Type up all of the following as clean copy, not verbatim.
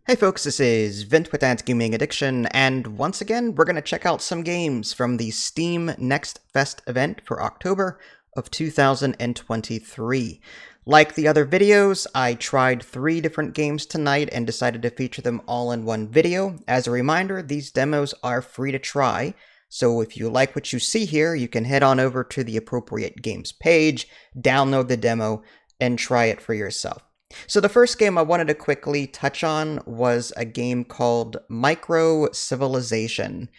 Hey folks, this is Vint with Anti-Gaming Addiction, and once again, we're going to check out some games from the Steam Next Fest event for October of 2023. Like the other videos, I tried 3 different games tonight and decided to feature them all in one video. As a reminder, these demos are free to try, so if you like what you see here, you can head on over to the appropriate games page, download the demo, and try it for yourself. So the first game I wanted to quickly touch on was a game called Microcivilization.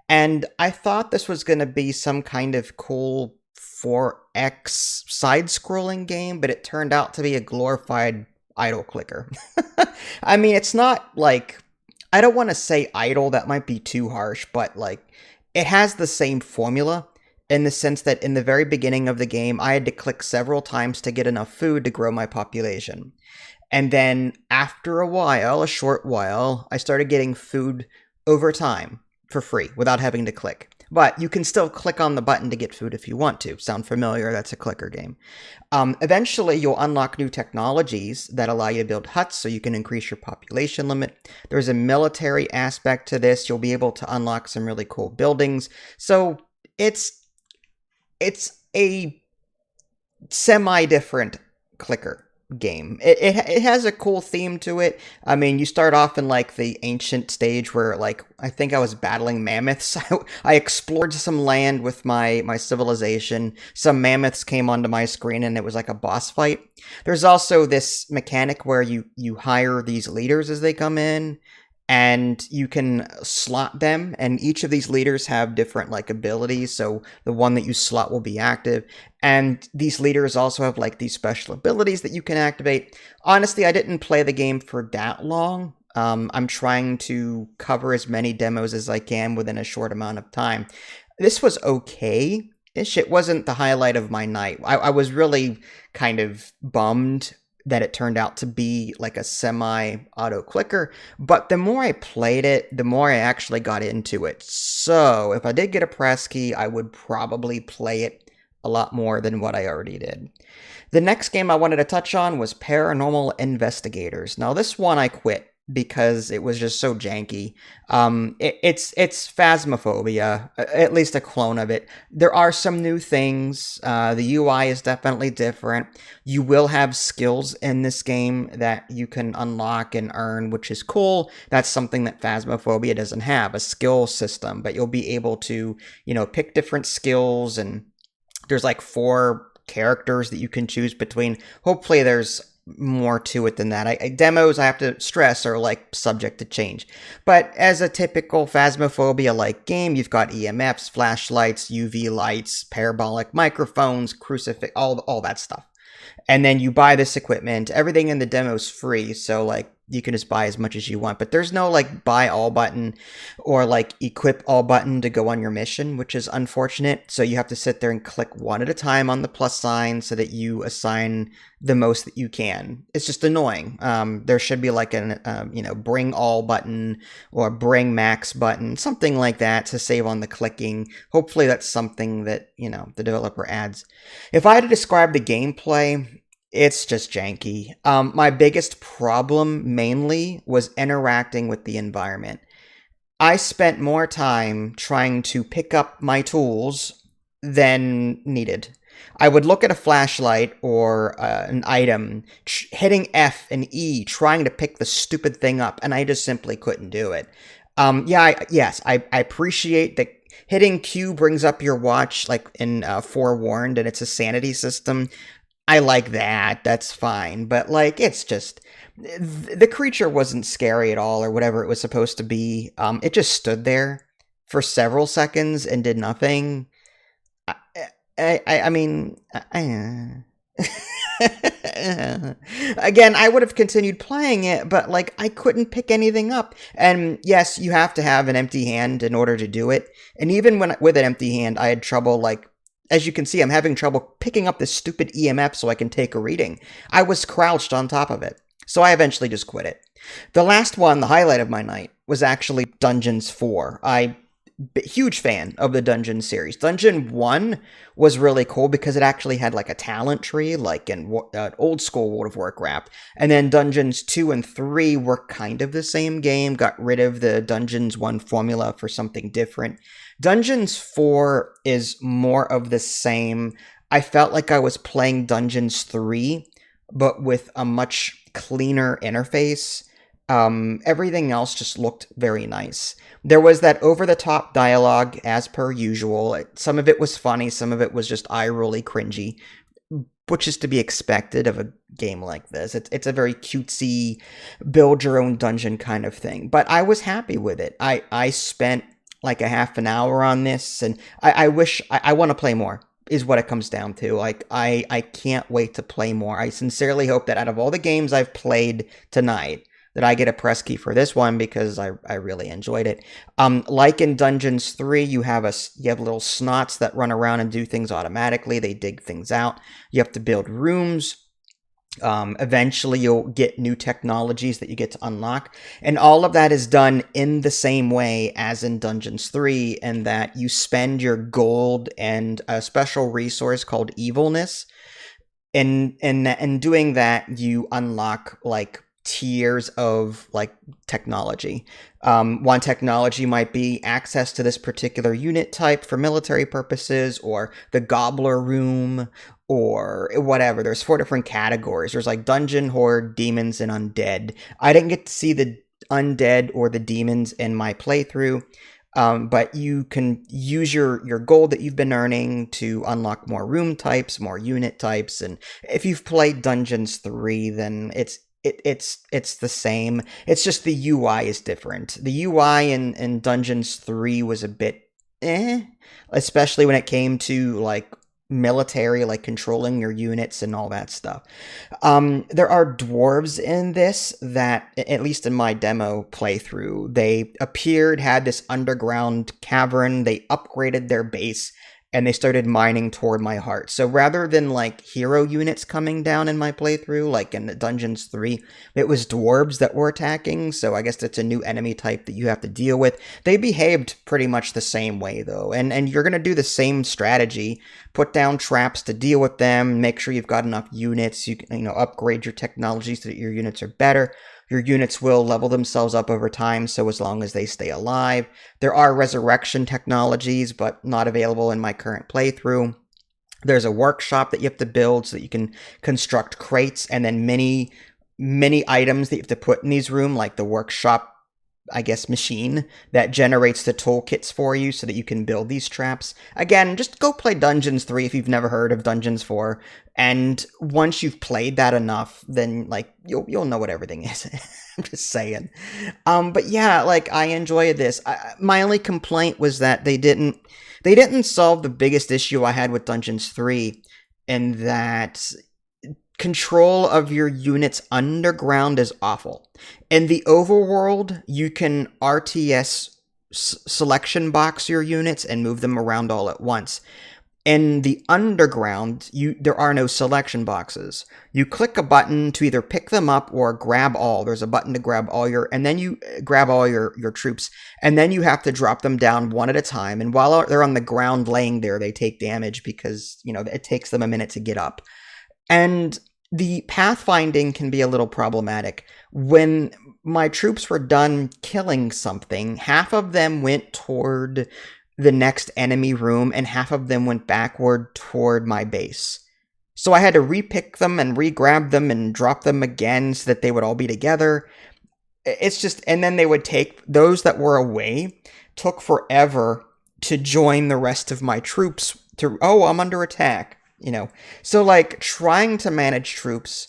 And I thought this was going to be some kind of cool 4X side-scrolling game, but it turned out to be a glorified idle clicker. I mean, it's not like, I don't want to say idle, that might be too harsh, but like, it has the same formula in the sense that in the very beginning of the game, I had to click several times to get enough food to grow my population. And then after a while, a short while, I started getting food over time for free without having to click. But you can still click on the button to get food if you want to. Sound familiar? That's a clicker game. Eventually, you'll unlock new technologies that allow you to build huts so you can increase your population limit. There's a military aspect to this. You'll be able to unlock some really cool buildings. So it's a semi-different clicker game. It has a cool theme to it. I mean, you start off in like the ancient stage where like I think I was battling mammoths. I explored some land with my civilization. Some mammoths came onto my screen and it was like a boss fight. There's also this mechanic where you hire these leaders as they come in, and you can slot them, and each of these leaders have different like abilities, so the one that you slot will be active, and these leaders also have like these special abilities that you can activate. Honestly, I didn't play the game for that long. I'm trying to cover as many demos as I can within a short amount of time. This was okay-ish. It wasn't the highlight of my night. I was really kind of bummed that it turned out to be like a semi-auto clicker, but the more I played it, the more I actually got into it. So if I did get a press key, I would probably play it a lot more than what I already did. The next game I wanted to touch on was Paranormal Investigators. Now this one I quit because it was just so janky. It's Phasmophobia, at least a clone of it. There are some new things. The UI is definitely different. You will have skills in this game that you can unlock and earn, which is cool. That's something that Phasmophobia doesn't have, a skill system, but you'll be able to, pick different skills, and there's like 4 characters that you can choose between. Hopefully there's more to it than that. Demos, I have to stress, are like subject to change. But as a typical Phasmophobia-like game, you've got EMFs, flashlights, UV lights, parabolic microphones, crucifix, all that stuff. And then you buy this equipment. Everything in the demo is free, so like you can just buy as much as you want. But there's no like buy all button or like equip all button to go on your mission, which is unfortunate. So you have to sit there and click one at a time on the plus sign so that you assign the most that you can. It's just annoying. There should be like an bring all button or bring max button, something like that to save on the clicking. Hopefully that's something that the developer adds. If I had to describe the gameplay, it's just janky. My biggest problem mainly was interacting with the environment. I spent more time trying to pick up my tools than needed. I would look at a flashlight or an item, hitting F and E, trying to pick the stupid thing up, and I just simply couldn't do it. I appreciate that hitting Q brings up your watch, like in Forewarned, and it's a sanity system. I like that, that's fine, but like, it's just, the creature wasn't scary at all, or whatever it was supposed to be. It just stood there for several seconds and did nothing. I mean, again, I would have continued playing it, but like, I couldn't pick anything up. And yes, you have to have an empty hand in order to do it. And even with an empty hand, I had trouble, like, as you can see, I'm having trouble picking up this stupid EMF so I can take a reading. I was crouched on top of it, so I eventually just quit it. The last one, the highlight of my night, was actually Dungeons 4. I huge fan of the Dungeon series. Dungeon 1 was really cool because it actually had like a talent tree, like in old school World of Warcraft. And then Dungeons 2 and 3 were kind of the same game, got rid of the Dungeons 1 formula for something different. Dungeons 4 is more of the same. I felt like I was playing Dungeons 3, but with a much cleaner interface. Everything else just looked very nice. There was that over-the-top dialogue, as per usual. Some of it was funny, some of it was just eye-rolly cringy, which is to be expected of a game like this. It's a very cutesy, build-your-own dungeon kind of thing. But I was happy with it. I spent like a half an hour on this, and I wish... I want to play more, is what it comes down to. Like, I can't wait to play more. I sincerely hope that out of all the games I've played tonight, that I get a press key for this one because I really enjoyed it. Like in Dungeons 3, you have little snots that run around and do things automatically. They dig things out. You have to build rooms. Eventually, you'll get new technologies that you get to unlock. And all of that is done in the same way as in Dungeons 3, in that you spend your gold and a special resource called evilness. And doing that, you unlock, like, tiers of like technology. One technology might be access to this particular unit type for military purposes, or the gobbler room, or whatever. There's 4 different categories. There's like dungeon, horde, demons, and undead. I didn't get to see the undead or the demons in my playthrough, but you can use your gold that you've been earning to unlock more room types, more unit types. And if you've played Dungeons 3, then it's the same. It's just the UI is different. The UI in Dungeons 3 was a bit especially when it came to like military, like controlling your units and all that stuff. There are dwarves in this that, at least in my demo playthrough, they appeared, had this underground cavern, they upgraded their base, and they started mining toward my heart. So rather than like hero units coming down in my playthrough, like in Dungeons 3, it was dwarves that were attacking. So I guess it's a new enemy type that you have to deal with. They behaved pretty much the same way though. And you're going to do the same strategy. Put down traps to deal with them. Make sure you've got enough units. You can, upgrade your technology so that your units are better. Your units will level themselves up over time, so as long as they stay alive. There are resurrection technologies, but not available in my current playthrough. There's a workshop that you have to build so that you can construct crates, and then many items that you have to put in these rooms, like the workshop, I guess, machine that generates the toolkits for you so that you can build these traps. Again, just go play Dungeons 3 if you've never heard of Dungeons 4. And once you've played that enough, then like you'll know what everything is. I'm just saying. But yeah, like I enjoyed this. My only complaint was that they didn't solve the biggest issue I had with Dungeons 3, in that control of your units underground is awful. In the overworld, you can RTS selection box your units and move them around all at once. In the underground, there are no selection boxes. You click a button to either pick them up or grab all. There's a button to grab all and then you grab all your troops, and then you have to drop them down one at a time. And while they're on the ground laying there, they take damage because, it takes them a minute to get up. And the pathfinding can be a little problematic. When my troops were done killing something, half of them went toward the next enemy room, and half of them went backward toward my base. So I had to repick them and re-grab them and drop them again so that they would all be together. It's just, and then they would take, those that were away, took forever to join the rest of my troops I'm under attack, So like, trying to manage troops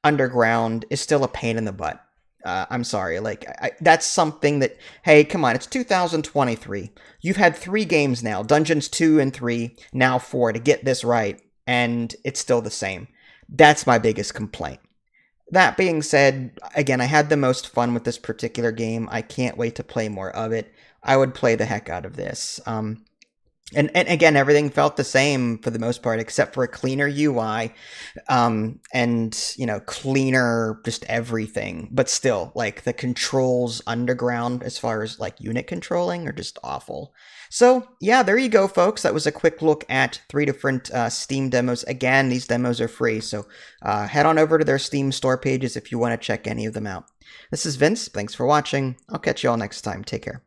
underground is still a pain in the butt. I'm sorry, like, that's something that, hey, come on, it's 2023. You've had 3 games now, Dungeons 2 and 3, now 4, to get this right, and it's still the same. That's my biggest complaint. That being said, again, I had the most fun with this particular game. I can't wait to play more of it. I would play the heck out of this. And again, everything felt the same for the most part, except for a cleaner UI, and cleaner just everything. But still, like the controls underground as far as like unit controlling are just awful. So yeah, there you go, folks. That was a quick look at three different Steam demos. Again, these demos are free, so head on over to their Steam store pages if you want to check any of them out. This is Vince. Thanks for watching. I'll catch you all next time. Take care.